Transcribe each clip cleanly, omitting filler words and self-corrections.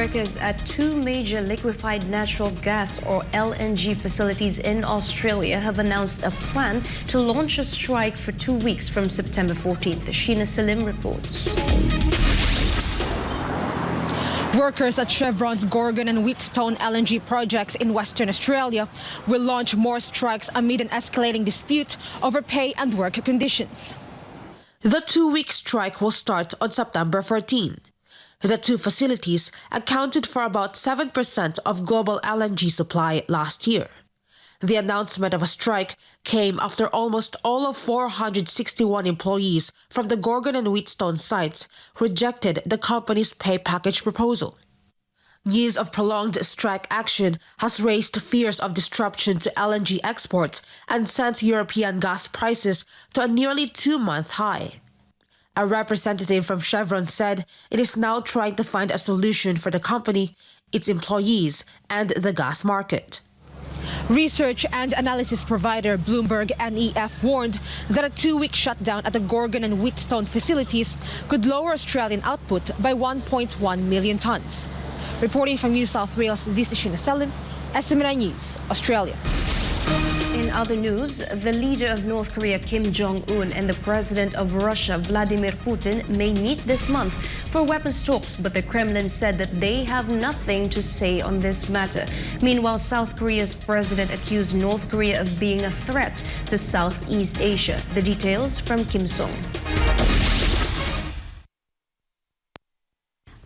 workers at two major liquefied natural gas or LNG facilities in Australia have announced a plan to launch a strike for 2 weeks from September 14th. Sheina Selim reports. Workers at Chevron's Gorgon and Wheatstone LNG projects in Western Australia will launch more strikes amid an escalating dispute over pay and work conditions. The 2-week strike will start on September 14. The two facilities accounted for about 7% of global LNG supply last year. The announcement of a strike came after almost all of 461 employees from the Gorgon and Wheatstone sites rejected the company's pay package proposal. News of prolonged strike action has raised fears of disruption to LNG exports and sent European gas prices to a nearly 2-month high. A representative from Chevron said it is now trying to find a solution for the company, its employees, and the gas market. Research and analysis provider Bloomberg NEF warned that a 2-week shutdown at the Gorgon and Wheatstone facilities could lower Australian output by 1.1 million tonnes. Reporting from New South Wales, this is Sheina Selim, SMNI News, Australia. In other news, the leader of North Korea, Kim Jong-un, and the president of Russia, Vladimir Putin, may meet this month for weapons talks, but the Kremlin said that they have nothing to say on this matter. Meanwhile, South Korea's president accused North Korea of being a threat to Southeast Asia. The details from Kim Song.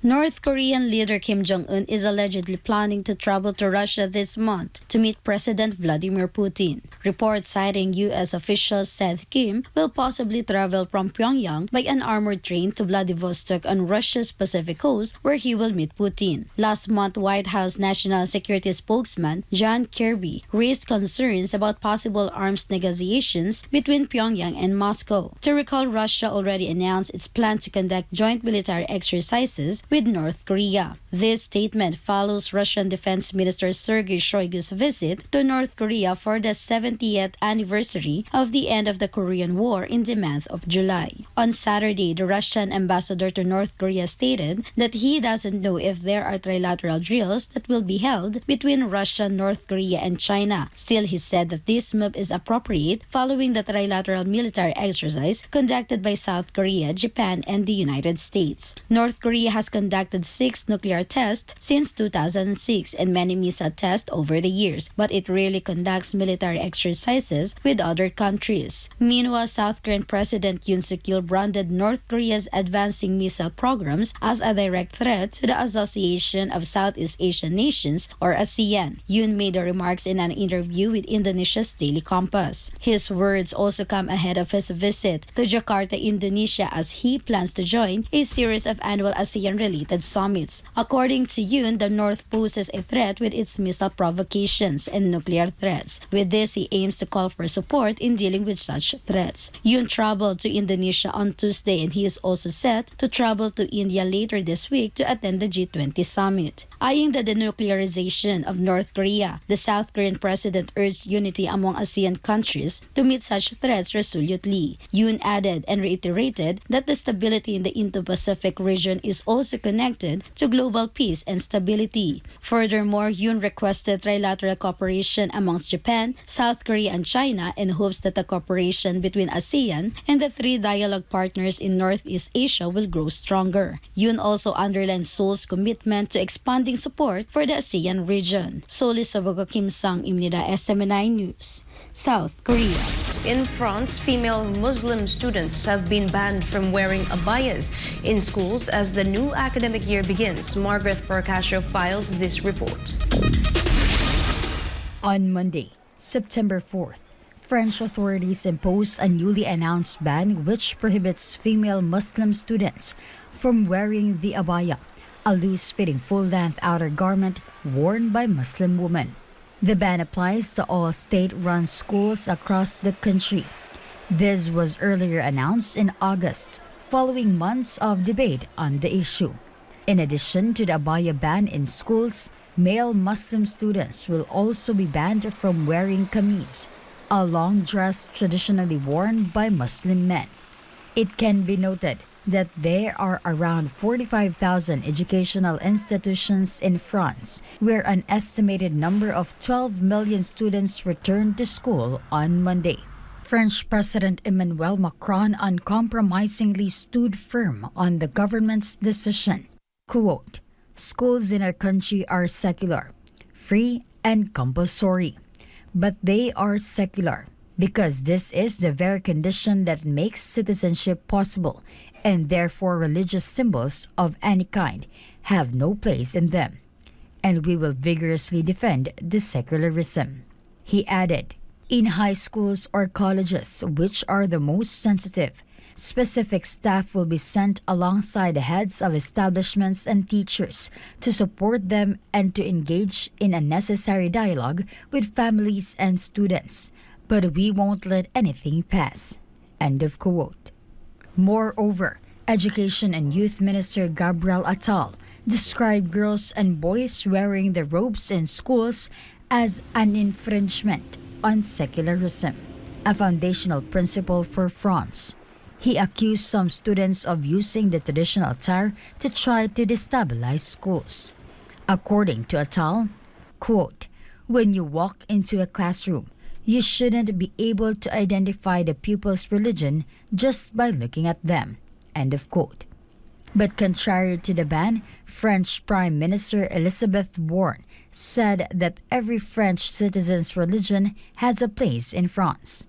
North Korean leader Kim Jong-un is allegedly planning to travel to Russia this month to meet President Vladimir Putin. Reports citing U.S. officials said Kim will possibly travel from Pyongyang by an armored train to Vladivostok on Russia's Pacific coast, where he will meet Putin. Last month, White House National Security spokesman John Kirby raised concerns about possible arms negotiations between Pyongyang and Moscow. To recall, Russia already announced its plan to conduct joint military exercises with North Korea. This statement follows Russian Defense Minister Sergei Shoigu's visit to North Korea for the 70th anniversary of the end of the Korean War in the month of July. On Saturday, the Russian ambassador to North Korea stated that he doesn't know if there are trilateral drills that will be held between Russia, North Korea, and China. Still, he said that this move is appropriate following the trilateral military exercise conducted by South Korea, Japan, and the United States. North Korea has conducted 6 nuclear tests since 2006 and many missile tests over the years, but it rarely conducts military exercises with other countries. Meanwhile, South Korean President Yoon Suk-yeol branded North Korea's advancing missile programs as a direct threat to the Association of Southeast Asian Nations, or ASEAN. Yoon made the remarks in an interview with Indonesia's Daily Compass. His words also come ahead of his visit to Jakarta, Indonesia, as he plans to join a series of annual ASEAN-related summits. According to Yoon, the North poses a threat with its missile provocations and nuclear threats. With this, he aims to call for support in dealing with such threats. Yoon traveled to Indonesia on Tuesday, and he is also set to travel to India later this week to attend the G20 summit. Eyeing the denuclearization of North Korea, the South Korean president urged unity among ASEAN countries to meet such threats resolutely. Yoon added and reiterated that the stability in the Indo-Pacific region is also connected to global peace and stability. Furthermore, Yoon requested trilateral cooperation amongst Japan, South Korea, and China, and hopes that the cooperation between ASEAN and the 3 dialogue partners in Northeast Asia will grow stronger. Yoon also underlined Seoul's commitment to expanding support for the ASEAN region. Seoul, Sobogo Kim Sang, Imnida, SMNI News, South Korea. In France, female Muslim students have been banned from wearing abayas in schools as the new academic year begins. Margaret Percasio files this report. On Monday, September 4th, French authorities imposed a newly announced ban which prohibits female Muslim students from wearing the abaya, a loose-fitting full-length outer garment worn by Muslim women. The ban applies to all state-run schools across the country. This was earlier announced in August, following months of debate on the issue. In addition to the abaya ban in schools, male Muslim students will also be banned from wearing kameez, a long dress traditionally worn by Muslim men. It can be noted that there are around 45,000 educational institutions in France, where an estimated number of 12 million students returned to school on Monday. French President Emmanuel Macron uncompromisingly stood firm on the government's decision. Quote, "Schools in our country are secular, free and compulsory. But they are secular because this is the very condition that makes citizenship possible, and therefore religious symbols of any kind have no place in them. And we will vigorously defend this secularism." He added, "In high schools or colleges, which are the most sensitive, specific staff will be sent alongside the heads of establishments and teachers to support them and to engage in a necessary dialogue with families and students. But we won't let anything pass." End of quote. Moreover, Education and Youth Minister Gabriel Attal described girls and boys wearing the robes in schools as an infringement on secularism, a foundational principle for France. He accused some students of using the traditional attire to try to destabilize schools. According to Attal, quote, "When you walk into a classroom, you shouldn't be able to identify the pupil's religion just by looking at them." End of quote. But contrary to the ban, French Prime Minister Elisabeth Borne said that every French citizen's religion has a place in France.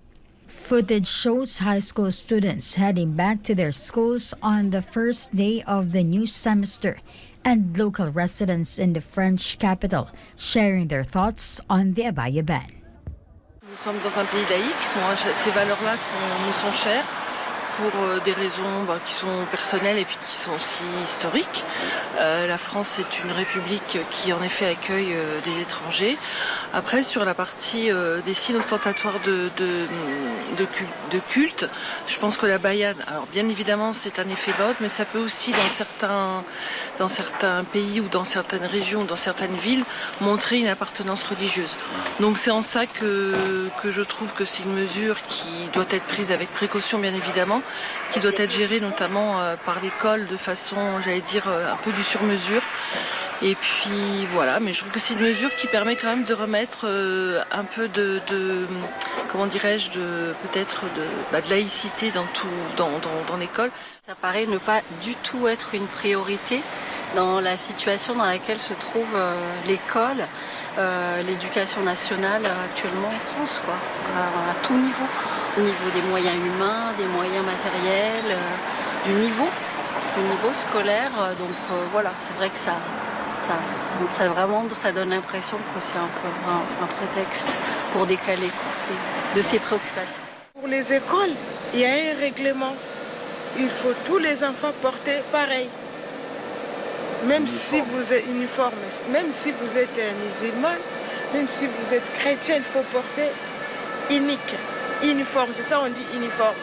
Footage shows high school students heading back to their schools on the first day of the new semester, and local residents in the French capital sharing their thoughts on the abaya ban. Nous sommes dans un pays laïque. Moi, ces valeurs-là me sont chères pour des raisons qui sont personnelles et puis qui sont aussi historiques. La France est une république qui en effet accueille des étrangers. Après, sur la partie des signes ostentatoires de culte, je pense que la bayane, alors bien évidemment c'est un effet mode, mais ça peut aussi dans certains pays ou dans certaines régions, dans certaines villes, montrer une appartenance religieuse. Donc c'est en ça que je trouve que c'est une mesure qui doit être prise avec précaution bien évidemment, qui doit être gérée notamment par l'école de façon, j'allais dire, un peu du sur-mesure. Et puis voilà, mais je trouve que c'est une mesure qui permet quand même de remettre un peu de comment dirais-je, peut-être de laïcité dans l'école. Ça paraît ne pas du tout être une priorité dans la situation dans laquelle se trouve l'école, l'éducation nationale actuellement en France, quoi, à tout niveau. Au niveau des moyens humains, des moyens matériels, du niveau scolaire. Donc voilà, c'est vrai que ça donne l'impression que c'est un peu un prétexte pour décaler de ces préoccupations. Pour les écoles, il y a un règlement. Il faut tous les enfants porter pareil. Même si vous êtes uniforme, même si vous êtes musulman, même si vous êtes chrétien, il faut porter uniforme. C'est ça on dit uniforme.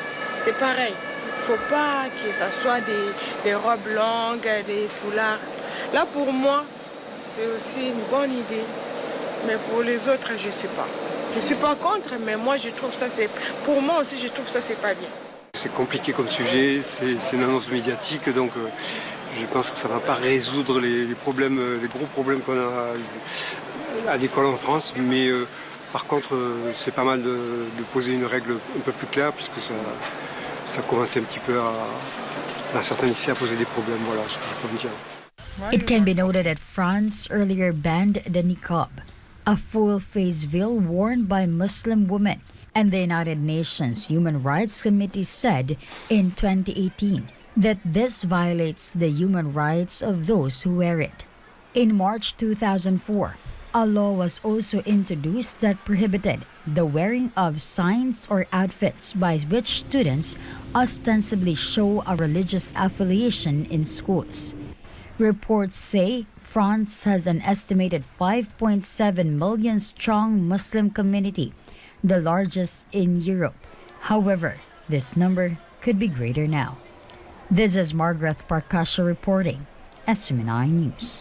C'est pareil. Il ne faut pas que ça soit des robes longues, des foulards. Là, pour moi, c'est aussi une bonne idée. Mais pour les autres, je ne sais pas. Je ne suis pas contre, mais moi, je trouve ça, pour moi aussi, je trouve ça, c'est pas bien. C'est compliqué comme sujet, c'est une annonce médiatique, donc je pense que ça ne va pas résoudre les problèmes, les gros problèmes qu'on a à l'école en France. Mais par contre, c'est pas mal de poser une règle un peu plus claire, puisque ça commence un petit peu dans certains lycées à poser des problèmes. Voilà ce que je peux me dire. It can be noted that France earlier banned the niqab, a full-face veil worn by Muslim women, and the United Nations Human Rights Committee said in 2018 that this violates the human rights of those who wear it. In March 2004, a law was also introduced that prohibited the wearing of signs or outfits by which students ostensibly show a religious affiliation in schools. Reports say France has an estimated 5.7 million strong Muslim community, the largest in Europe. However, this number could be greater now. This is Margaret Parkasha reporting, SMNI News.